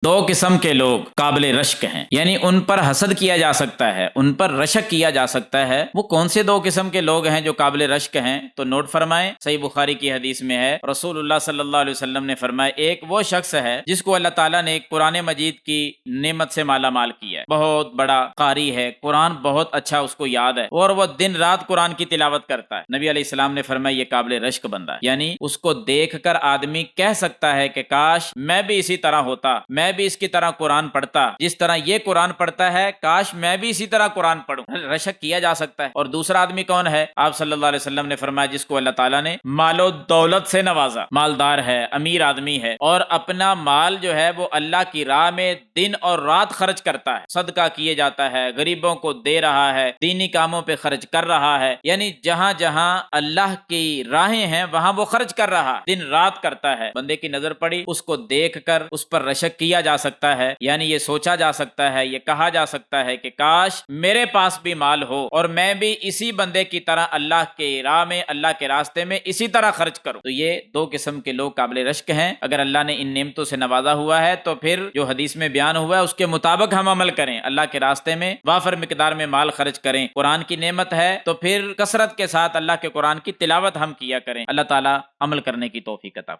دو قسم کے لوگ قابل رشک ہیں، یعنی ان پر حسد کیا جا سکتا ہے، ان پر رشک کیا جا سکتا ہے۔ وہ کون سے دو قسم کے لوگ ہیں جو قابل رشک ہیں؟ تو نوٹ فرمائیں، صحیح بخاری کی حدیث میں ہے، رسول اللہ صلی اللہ علیہ وسلم نے فرمایا ایک وہ شخص ہے جس کو اللہ تعالیٰ نے ایک قرآن مجید کی نعمت سے مالا مال کیا ہے، بہت بڑا قاری ہے، قرآن بہت اچھا اس کو یاد ہے، اور وہ دن رات قرآن کی تلاوت کرتا ہے۔ نبی علیہ السلام نے فرمایا یہ قابل رشک بندہ ہے، یعنی اس کو دیکھ کر آدمی کہہ سکتا ہے کہ کاش میں بھی اسی طرح ہوتا، میں بھی اس کی طرح قرآن پڑھتا، جس طرح یہ قرآن پڑھتا ہے کاش میں بھی اسی طرح قرآن پڑھوں۔ رشک کیا جا سکتا ہے۔ اور دوسرا آدمی کون ہے؟ آپ صلی اللہ علیہ وسلم نے فرمایا جس کو اللہ تعالیٰ نے مال و دولت سے نوازا، مالدار ہے، امیر آدمی ہے، اور اپنا مال جو ہے وہ اللہ کی راہ میں دن اور رات خرچ کرتا ہے، صدقہ کیے جاتا ہے، غریبوں کو دے رہا ہے، دینی کاموں پہ خرچ کر رہا ہے، یعنی جہاں جہاں اللہ کی راہیں ہیں وہاں وہ خرچ کر رہا ہے، دن رات کرتا ہے۔ بندے کی نظر پڑی، اس کو دیکھ کر اس پر رشک کیا جا سکتا ہے، یعنی یہ سوچا جا سکتا ہے، یہ کہا جا سکتا ہے کہ کاش میرے پاس بھی مال ہو اور میں بھی اسی بندے کی طرح اللہ کے راہ میں، اللہ کے راستے میں اسی طرح خرچ کروں۔ تو یہ دو قسم کے لوگ قابل رشک ہیں۔ اگر اللہ نے ان نعمتوں سے نوازا ہوا ہے تو پھر جو حدیث میں بیان ہوا ہے اس کے مطابق ہم عمل کریں، اللہ کے راستے میں وافر مقدار میں مال خرچ کریں۔ قرآن کی نعمت ہے تو پھر کثرت کے ساتھ اللہ کے قرآن کی تلاوت ہم کیا کریں۔ اللہ تعالی عمل کرنے کی توفیق عطا فرمائے۔